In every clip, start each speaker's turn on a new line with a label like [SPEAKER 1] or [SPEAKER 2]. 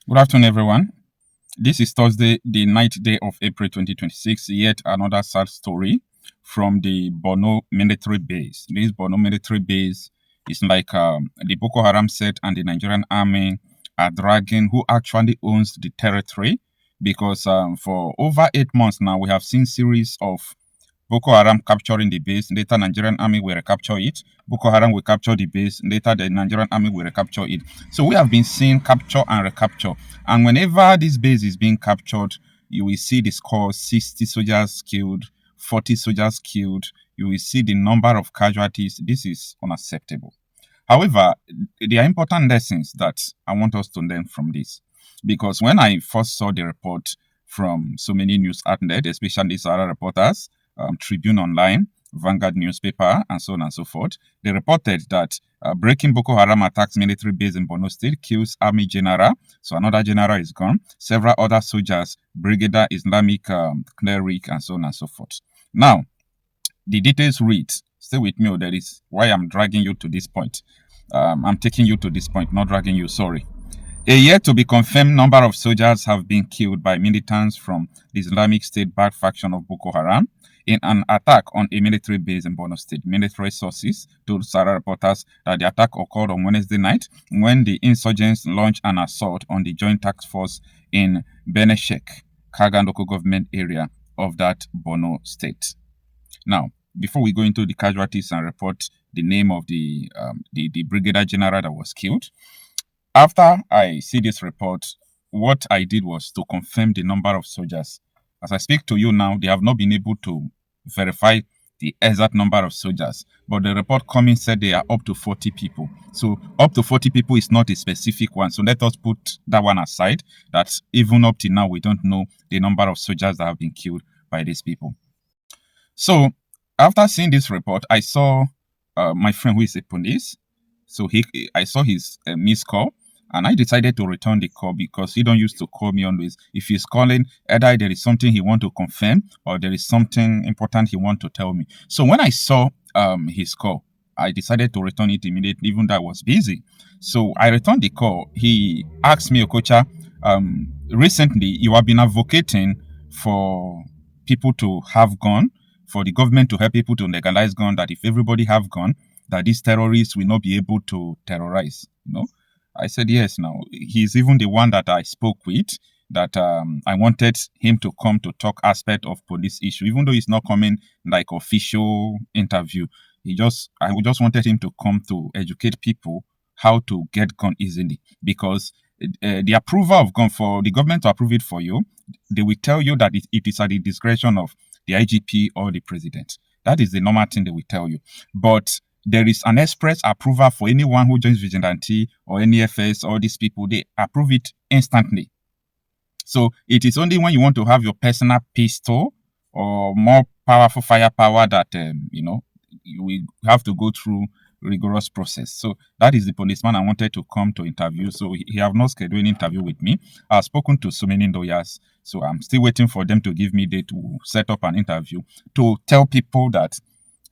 [SPEAKER 1] Good afternoon, everyone. This is Thursday, the 9th day of April 2026. Yet another sad story from the Borno military base. This Borno military base is like the Boko Haram set and the Nigerian army are dragging who actually owns the territory because for over 8 months now, we have seen series of Boko Haram capturing the base. Later, Nigerian army will recapture it. Boko Haram will capture the base. Later, the Nigerian army will recapture it. So we have been seeing capture and recapture. And whenever this base is being captured, you will see the score: 60 soldiers killed, 40 soldiers killed. You will see the number of casualties. This is unacceptable. However, there are important lessons that I want us to learn from this. Because when I first saw the report from so many news outlets, especially Sarah reporters, Tribune Online, Vanguard newspaper, and so on and so forth, they reported that breaking Boko Haram attacks military base in Borno State, kills army general, so another general is gone, several other soldiers, brigadier, Islamic cleric, and so on and so forth. Now, the details read, stay with me, that is why I'm dragging you to this point. I'm taking you to this point, not dragging you, sorry. A yet to be confirmed number of soldiers have been killed by militants from the Islamic State-backed faction of Boko Haram in an attack on a military base in Borno State. Military sources told Sarah reporters that the attack occurred on Wednesday night when the insurgents launched an assault on the Joint Task Force in Beneshek, Kagan local government area of that Borno State. Now, before we go into the casualties and report the name of the brigadier general that was killed, after I see this report, what I did was to confirm the number of soldiers. As I speak to you now, they have not been able to verify the exact number of soldiers, but the report coming said they are up to 40 people. So up to 40 people is not a specific one. So let us put that one aside, that even up to now, we don't know the number of soldiers that have been killed by these people. So after seeing this report, I saw my friend who is a police. So I saw his missed call, and I decided to return the call because he don't used to call me always. If he's calling, either there is something he want to confirm or there is something important he want to tell me. So when I saw his call, I decided to return it immediately, even though I was busy. So I returned the call. He asked me, Okocha, recently you have been advocating for people to have gun, for the government to help people to legalize gun, that if everybody have gun, that these terrorists will not be able to terrorize. I said yes. Now he's even the one that I spoke with, that I wanted him to come to talk aspect of police issue, even though he's not coming like official interview. I just wanted him to come to educate people how to get gun easily, because the approval of gun, for the government to approve it for you, they will tell you that it is at the discretion of the IGP or the president. That is the normal thing they will tell you. But there is an express approval for anyone who joins vigilante or NEFS, all these people, they approve it instantly. So it is only when you want to have your personal pistol or more powerful firepower that, you will have to go through rigorous process. So that is the policeman I wanted to come to interview. So he have not scheduled an interview with me. I've spoken to so many lawyers, so I'm still waiting for them to give me date to set up an interview to tell people that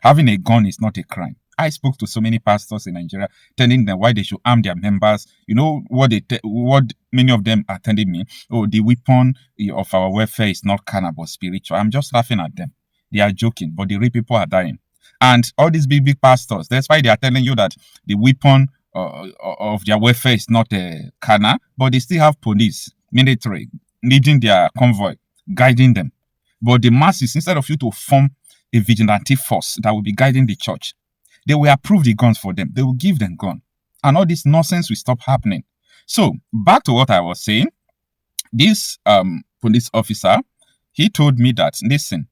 [SPEAKER 1] having a gun is not a crime. I spoke to so many pastors in Nigeria, telling them why they should arm their members. You know what what many of them are telling me? Oh, the weapon of our welfare is not carnal but spiritual. I'm just laughing at them. They are joking, but the real people are dying. And all these big pastors, that's why they are telling you that the weapon of their welfare is not carnal, but they still have police, military, leading their convoy, guiding them. But the masses, instead of you to form a vigilante force that will be guiding the church, they will approve the guns for them. They will give them gun. And all this nonsense will stop happening. So back to what I was saying. This police officer, he told me that, listen,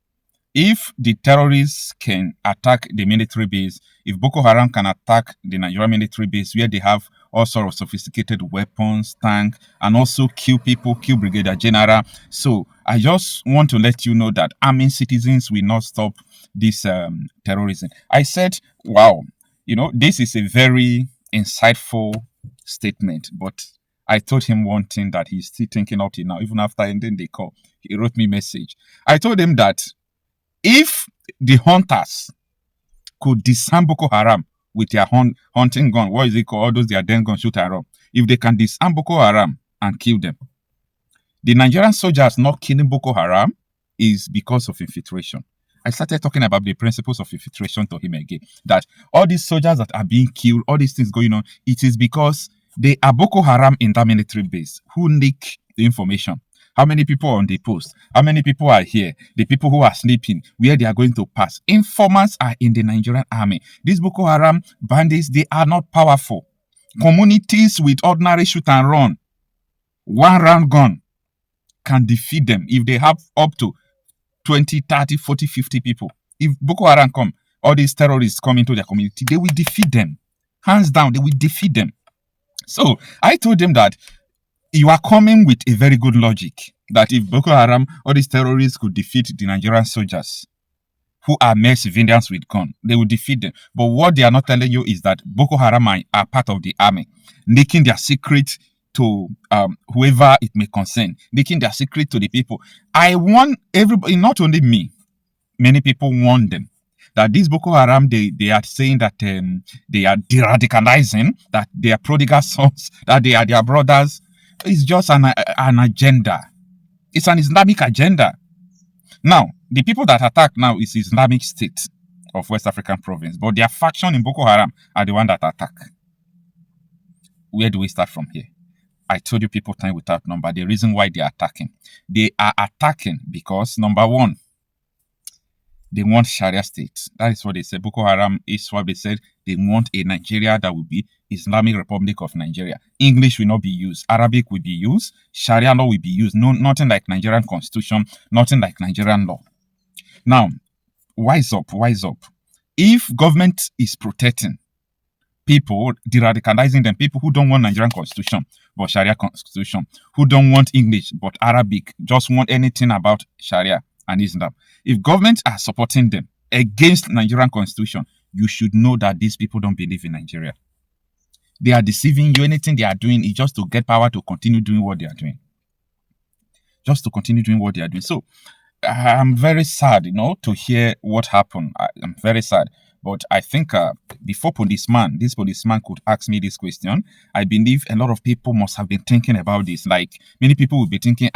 [SPEAKER 1] if the terrorists can attack the military base, if Boko Haram can attack the Nigerian military base where they have all sorts of sophisticated weapons, tank, and also kill people, kill brigadier general. So I just want to let you know that arming citizens will not stop this terrorism. I said, wow, this is a very insightful statement, but I told him one thing that he's still thinking up to now, even after ending the call. He wrote me a message. I told him that if the hunters could disarm Boko Haram with their hunting gun, what is it called? All those their den gun shoot Haram. If they can disarm Boko Haram and kill them. The Nigerian soldiers not killing Boko Haram is because of infiltration. I started talking about the principles of infiltration to him again. That all these soldiers that are being killed, all these things going on, it is because they are Boko Haram in that military base who leak the information. How many people are on the post? How many people are here? The people who are sleeping, where they are going to pass. Informants are in the Nigerian army. These Boko Haram bandits, they are not powerful. Communities with ordinary shoot and run, one round gun, can defeat them if they have up to 20, 30, 40, 50 people. If Boko Haram come, all these terrorists come into their community, they will defeat them. Hands down, they will defeat them. So I told them that you are coming with a very good logic that if Boko Haram, all these terrorists could defeat the Nigerian soldiers who are mere civilians with guns, they will defeat them. But what they are not telling you is that Boko Haram are part of the army, leaking their secret to whoever it may concern, leaking their secret to the people. I want everybody, not only me, many people want them. That these Boko Haram, they are saying that they are de-radicalizing, that they are prodigal sons, that they are their brothers. It's just an agenda. It's an Islamic agenda. Now, the people that attack now is Islamic State of West African province, but their faction in Boko Haram are the one that attack. Where do we start from here? I told you people time without number. The reason why they are attacking. They are attacking because, number one, they want Sharia state. That is what they said. Boko Haram is what they said. They want a Nigeria that will be Islamic Republic of Nigeria. English will not be used. Arabic will be used. Sharia law will be used. No, nothing like Nigerian constitution. Nothing like Nigerian law. Now, wise up, wise up. If government is protecting people, de-radicalizing them, people who don't want Nigerian constitution but Sharia constitution, who don't want English but Arabic, just want anything about Sharia and Islam. If governments are supporting them against Nigerian constitution, you should know that these people don't believe in Nigeria. They are deceiving you. Anything they are doing is just to get power to continue doing what they are doing. Just to continue doing what they are doing. So I'm very sad, to hear what happened. I'm very sad. But I think before this policeman could ask me this question, I believe a lot of people must have been thinking about this. Like, many people will be thinking,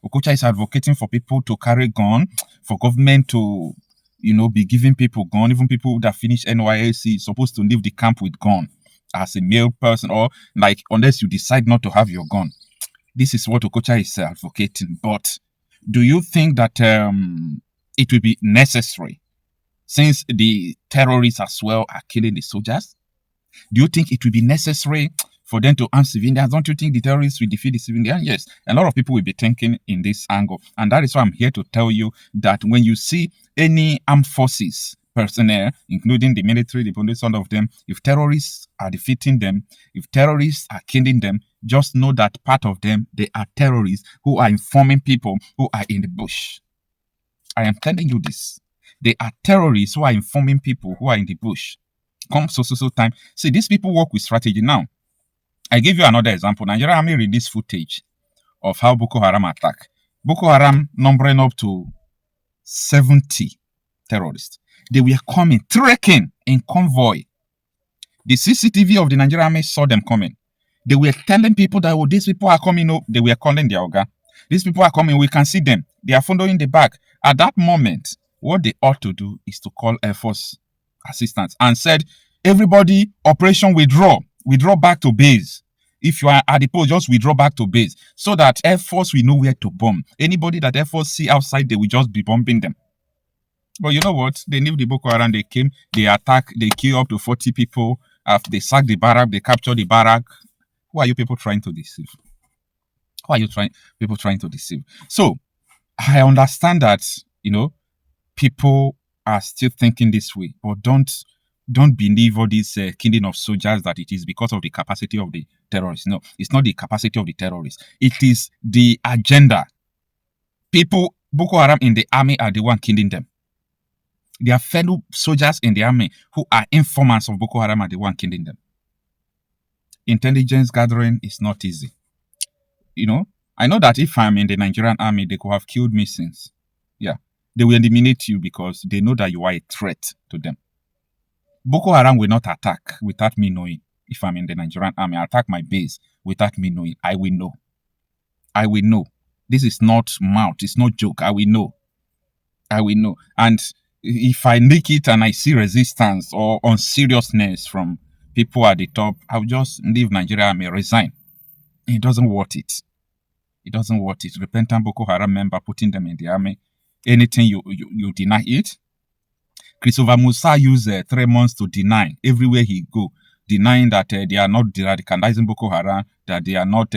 [SPEAKER 1] Okocha is advocating for people to carry gun, for government to, be giving people gun. Even people that finish NYSC supposed to leave the camp with gun as a male person, or like, unless you decide not to have your gun. This is what Okocha is advocating. But do you think that it will be necessary, since the terrorists as well are killing the soldiers? Do you think it will be necessary for them to arm civilians? Don't you think the terrorists will defeat the civilians? Yes, a lot of people will be thinking in this angle. And that is why I'm here to tell you that when you see any armed forces personnel, including the military, the police, all of them, if terrorists are defeating them, if terrorists are killing them, just know that part of them, they are terrorists who are informing people who are in the bush. I am telling you this. They are terrorists who are informing people who are in the bush. Come so time. See, these people work with strategy. Now, I give you another example. Nigeria Army released footage of how Boko Haram attack. Boko Haram numbering up to 70 terrorists. They were coming, trekking in convoy. The CCTV of the Nigerian Army saw them coming. They were telling people that, these people are coming. They were calling their Oga. These people are coming. We can see them. They are following the back. At that moment, what they ought to do is to call Air Force assistance and said, everybody, operation withdraw back to base. If you are at the post, just withdraw back to base so that Air Force will know where to bomb. Anybody that Air Force see outside, they will just be bombing them. But you know what? They knew the Boko Haram, they came, they attacked, they killed up to 40 people. After they sacked the barrack, they captured the barrack. Who are you people trying to deceive? Who are you people trying to deceive? So, I understand that, people are still thinking this way, but don't believe all this killing of soldiers that it is because of the capacity of the terrorists. No, it's not the capacity of the terrorists. It is the agenda. People, Boko Haram in the army are the one killing them. Their fellow soldiers in the army who are informants of Boko Haram are the one killing them. Intelligence gathering is not easy. I know that if I'm in the Nigerian army, they could have killed me since. Yeah. They will eliminate you because they know that you are a threat to them. Boko Haram will not attack without me knowing. If I'm in the Nigerian army, I attack my base without me knowing. I will know. I will know. This is not mouth. It's not joke. I will know. I will know. And if I nick it and I see resistance or unseriousness from people at the top, I'll just leave Nigeria. I may resign. It doesn't worth it. It doesn't worth it. Repentant Boko Haram member putting them in the army. Anything you deny it. Christopher Musa used 3 months to deny everywhere he go, denying that they are not radicalizing Boko Haram, that they are not,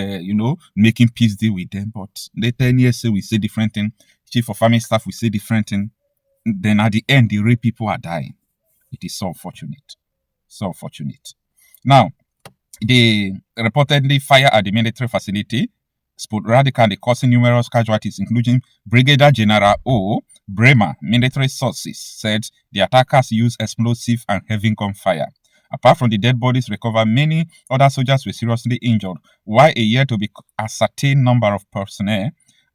[SPEAKER 1] making peace deal with them. But later in years, we say different thing. Chief of Army Staff, we say different thing. Then at the end, the real people are dying. It is so unfortunate. So unfortunate. Now, they reportedly fire at the military facility, sporadically causing numerous casualties, including Brigadier General O. Bremer. Military sources said the attackers used explosive and heavy gunfire. Apart from the dead bodies recovered, many other soldiers were seriously injured, while a yet to be ascertained number of personnel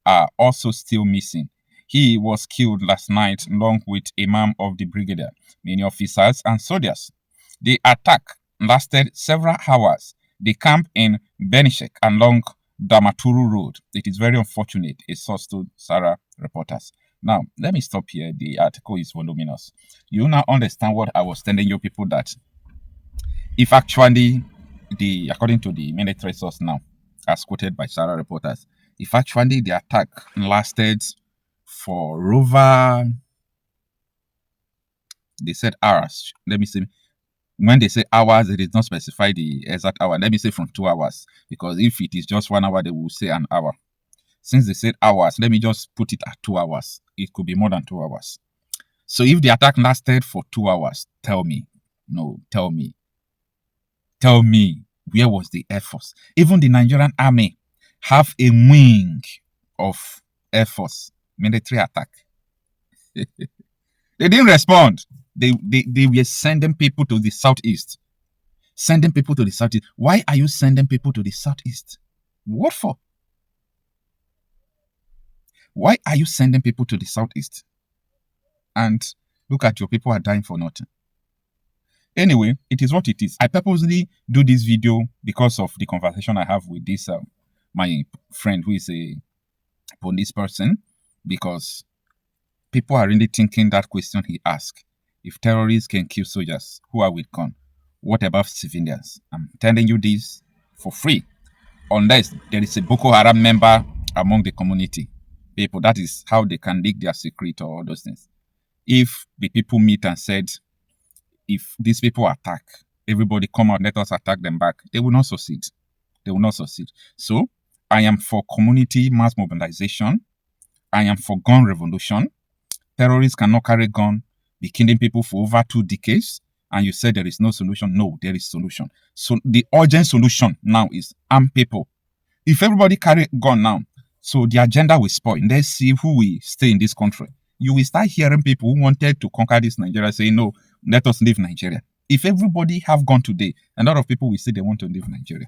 [SPEAKER 1] are also still missing. He was killed last night along with Imam of the brigade, many officers and soldiers. The attack lasted several hours. They camped in Benishek along Damaturu Road. It is very unfortunate, a source told Sarah reporters. Now, let me stop here. The article is voluminous. You now understand what I was telling you people, that if actually according to the military source now, as quoted by Sarah reporters, if actually the attack lasted for over, they said hours. Let me see. When they say hours, it is not specify the exact hour. Let me say from 2 hours, because if it is just 1 hour, they will say an hour. Since they said hours, let me just put it at 2 hours. It could be more than 2 hours. So if the attack lasted for 2 hours, tell me, where was the Air Force? Even the Nigerian Army have a wing of Air Force military attack. They didn't respond. They were sending people to the southeast. Sending people to the southeast. Why are you sending people to the southeast? What for? Why are you sending people to the southeast? And look at your people are dying for nothing. Anyway, it is what it is. I purposely do this video because of the conversation I have with this my friend who is a police person, because people are really thinking that question he asked. If terrorists can kill soldiers, who are with gun? What about civilians? I'm telling you this for free. Unless there is a Boko Haram member among the community people, that is how they can leak their secret or all those things. If the people meet and said, if these people attack, everybody come out, let us attack them back, they will not succeed. They will not succeed. So I am for community mass mobilization. I am for gun revolution. Terrorists cannot carry gun, be killing people for over 2 decades, and you say there is no solution. No, there is solution. So the urgent solution now is arm people. If everybody carry gun now, so the agenda will spoil. Let's see who will stay in this country. You will start hearing people who wanted to conquer this Nigeria saying, no, let us leave Nigeria. If everybody have gone today, a lot of people will say they want to leave Nigeria.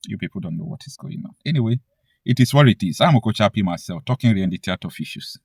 [SPEAKER 1] You people don't know what is going on. Anyway, it is what it is. I'm BokøHaram myself, talking reality out of issues.